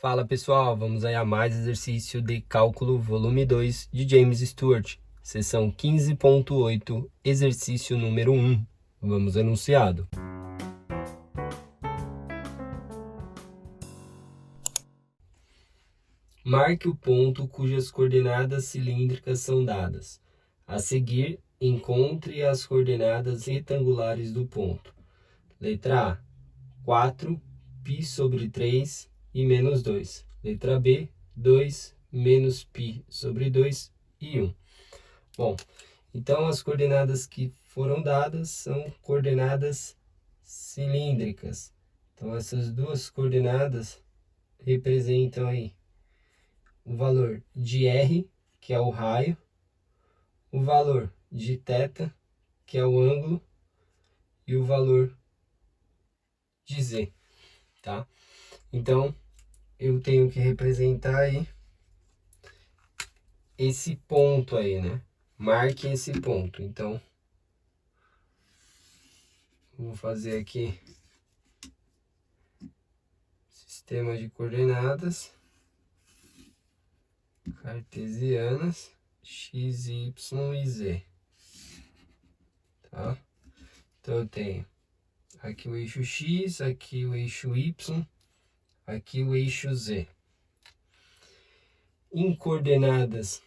Fala pessoal, vamos aí a mais exercício de cálculo volume 2 de James Stewart, seção 15.8, exercício número 1. Vamos enunciado. Marque o ponto cujas coordenadas cilíndricas são dadas. A seguir, encontre as coordenadas retangulares do ponto. Letra A, 4, π sobre 3 e menos 2. Letra B, 2 menos π sobre 2 e 1. Bom, então as coordenadas que foram dadas são coordenadas cilíndricas. Então essas duas coordenadas representam aí o valor de R, que é o raio, o valor de θ, que é o ângulo, e o valor de Z, tá? Então, eu tenho que representar aí esse ponto aí, né? Marque esse ponto. Então, vou fazer aqui sistema de coordenadas cartesianas x, y e z, tá? Então, eu tenho aqui o eixo x, aqui o eixo y, aqui o eixo z. Em coordenadas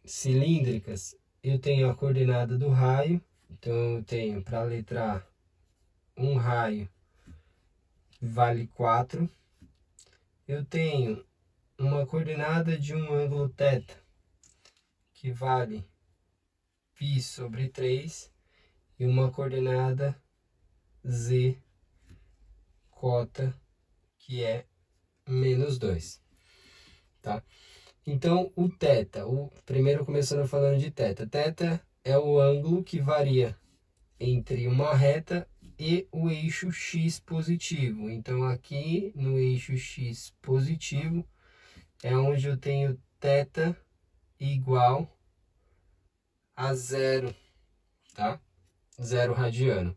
cilíndricas, eu tenho a coordenada do raio. Então, eu tenho para a letra A, um raio vale 4. Eu tenho uma coordenada de um ângulo θ, que vale π sobre 3, e uma coordenada z, cota, que é menos 2, tá? Então, o θ, primeiro começando falando de θ. θ é o ângulo que varia entre uma reta e o eixo x positivo. Então, aqui no eixo x positivo é onde eu tenho θ igual a 0, tá? 0 radiano.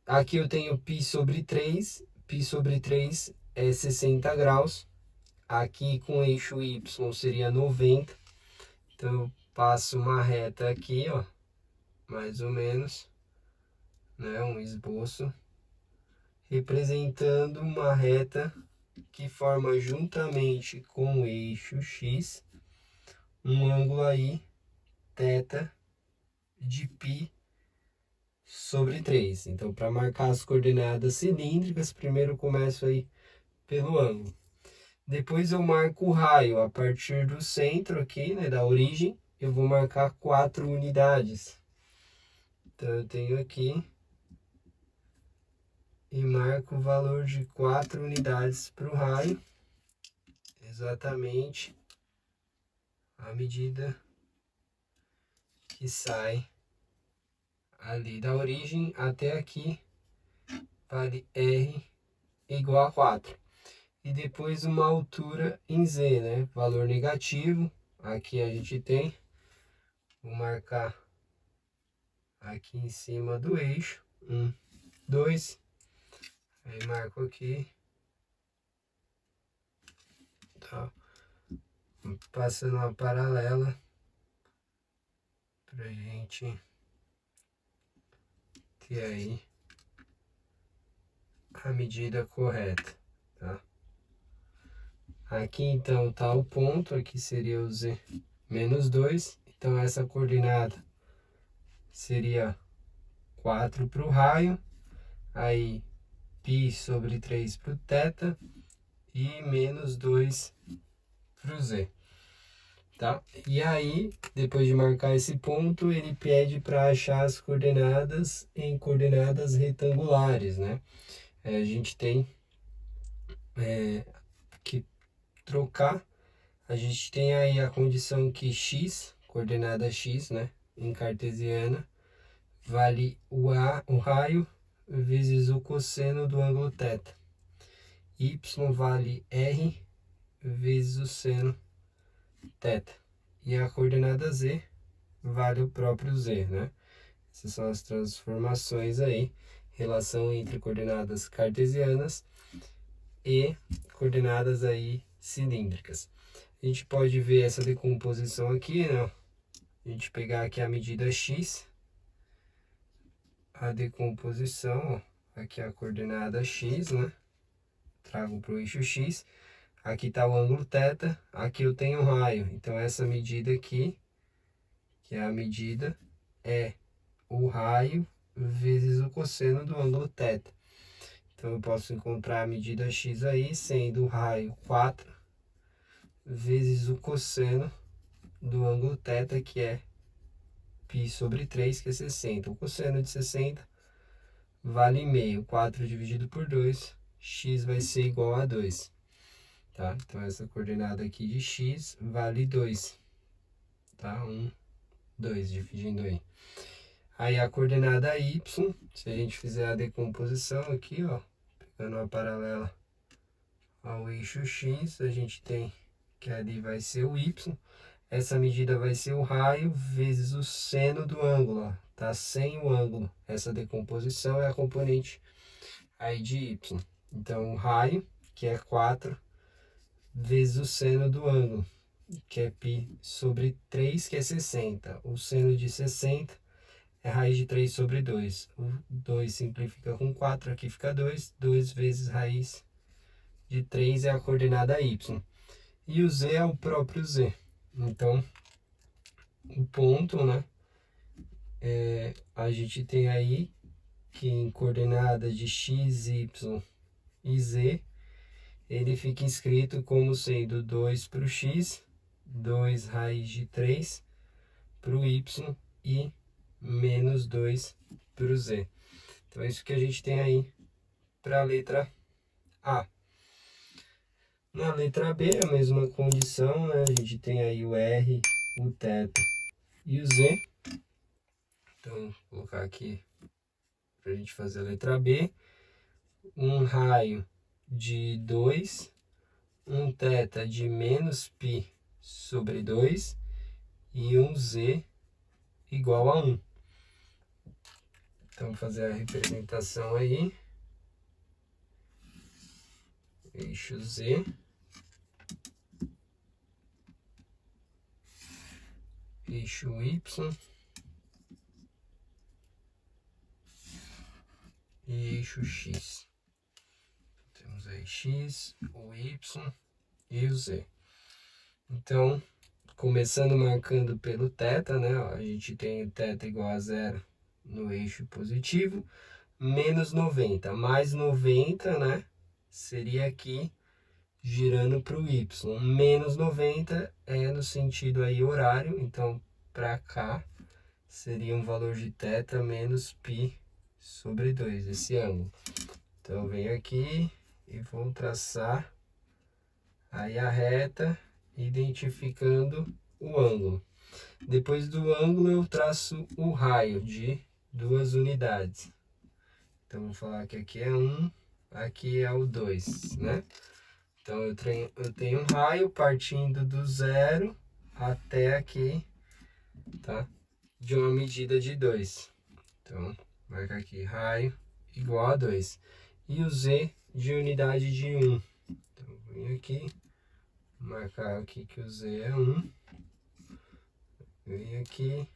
Aqui eu tenho π sobre 3. π sobre 3 é 60 graus. Aqui com o eixo y seria 90. Então, eu passo uma reta aqui, ó, mais ou menos, né? Um esboço representando uma reta que forma juntamente com o eixo x um ângulo aí, θ, de π sobre 3. Então, para marcar as coordenadas cilíndricas, primeiro eu começo aí pelo ângulo. Depois eu marco o raio a partir do centro aqui, né, da origem. Eu vou marcar 4 unidades. Então, eu tenho aqui e marco o valor de 4 unidades para o raio. Exatamente a medida que sai ali da origem até aqui, vale R igual a 4. E depois uma altura em Z, né? Valor negativo. Aqui a gente tem. Vou marcar aqui em cima do eixo. 1, 2. Aí marco aqui. Tá? Passando uma paralela. Pra gente ter aí a medida correta, tá? Aqui então tá o ponto, aqui seria o Z menos 2. Então essa coordenada seria 4 para o raio, aí π sobre 3 para o θ e menos 2 para o Z, tá? E aí, depois de marcar esse ponto, ele pede para achar as coordenadas em coordenadas retangulares, né? A gente tem que trocar. A gente tem aí a condição que x, coordenada x, né, em cartesiana, vale o raio vezes o cosseno do ângulo θ. Y vale r vezes o seno θ. E a coordenada z vale o próprio z, né? Essas são as transformações aí, relação entre coordenadas cartesianas e coordenadas aí cilíndricas. A gente pode ver essa decomposição aqui, né? A gente pegar aqui a medida x, a decomposição, ó, aqui a coordenada x, né? Trago para o eixo x. Aqui está o ângulo θ, aqui eu tenho o raio. Então, essa medida aqui, que é a medida, é o raio vezes o cosseno do ângulo θ. Então, eu posso encontrar a medida x aí, sendo o raio 4 vezes o cosseno do ângulo θ, que é π sobre 3, que é 60. O cosseno de 60 vale meio. 4 dividido por 2, x vai ser igual a 2. Tá? Então, essa coordenada aqui de x vale 2. Tá? 1, 2, dividindo aí. Aí, a coordenada y, se a gente fizer a decomposição aqui, ó, pegando uma paralela ao eixo x, a gente tem que ali vai ser o y. Essa medida vai ser o raio vezes o seno do ângulo, ó. Tá sem o ângulo. Essa decomposição é a componente aí de y. Então, o raio, que é 4, vezes o seno do ângulo, que é π sobre 3, que é 60. O seno de 60 é raiz de 3 sobre 2. O 2 simplifica com 4, aqui fica 2. 2 vezes raiz de 3 é a coordenada y. E o z é o próprio z. Então, o ponto, né? A gente tem aí que em coordenadas de x, y e z, ele fica escrito como sendo 2 para o x, 2 raiz de 3 para o y e menos 2 para o z. Então, é isso que a gente tem aí para a letra A. Na letra B, a mesma condição, né? A gente tem aí o R, o θ e o z. Então, vou colocar aqui para a gente fazer a letra B. Um raio de 2, um θ de menos π sobre 2 e um z igual a 1. Então, vou fazer a representação aí. Eixo z. Eixo y. E eixo x. Temos aí x, o y e o z. Então, começando marcando pelo θ, né? Ó, a gente tem o θ igual a 0 no eixo positivo, menos 90. Mais 90, né? Seria aqui girando para o y. Menos 90 é no sentido aí horário, então para cá seria um valor de θ menos π sobre 2, esse ângulo. Então, eu venho aqui e vou traçar aí a reta, identificando o ângulo. Depois do ângulo, eu traço o raio de 2 unidades. Então, vou falar que aqui é 1, aqui é o 2, né? Então, eu tenho um raio partindo do 0 até aqui, tá? De uma medida de 2. Então, marca aqui raio igual a 2. E o z de unidade de 1. Então, eu venho aqui, marcar aqui que o z é 1. Venho aqui,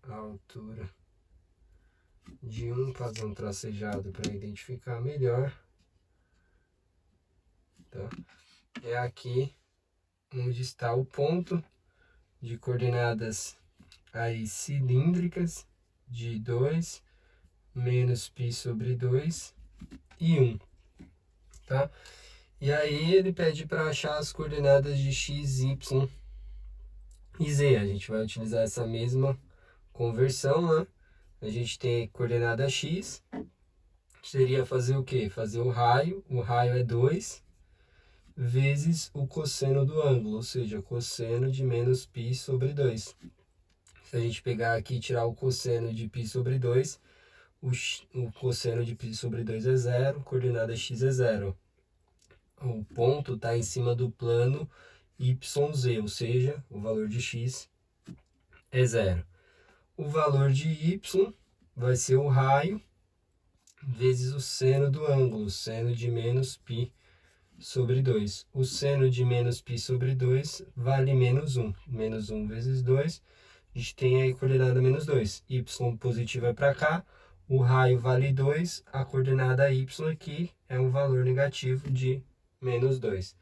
a altura de 1, fazer um tracejado para identificar melhor. Tá? É aqui onde está o ponto de coordenadas aí cilíndricas de 2, menos π sobre 2 e 1, tá? E aí ele pede para achar as coordenadas de x, y e z. A gente vai utilizar essa mesma conversão, né? A gente tem coordenada x, seria fazer o quê? Fazer o raio é 2, vezes o cosseno do ângulo, ou seja, cosseno de menos π sobre 2. Se a gente pegar aqui e tirar o cosseno de π sobre 2, o cosseno de π sobre 2 é 0, coordenada x é 0. O ponto está em cima do plano YZ, ou seja, o valor de x é 0. O valor de y vai ser o raio vezes o seno do ângulo, seno de menos π sobre 2. O seno de menos π sobre 2 vale menos 1. Menos 1 vezes 2, a gente tem aí a coordenada menos 2. Y positivo é para cá, o raio vale 2, a coordenada y aqui é um valor negativo de menos 2.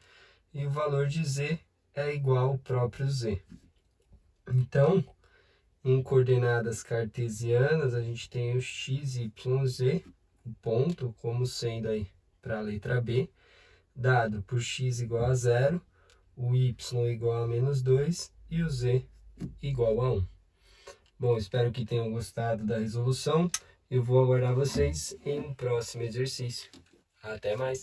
E o valor de z é igual ao próprio z. Então, em coordenadas cartesianas, a gente tem o x, y, z, o ponto, como sendo aí para a letra B, dado por x igual a 0, o y igual a menos 2 e o z igual a 1. Bom, espero que tenham gostado da resolução. Eu vou aguardar vocês em um próximo exercício. Até mais!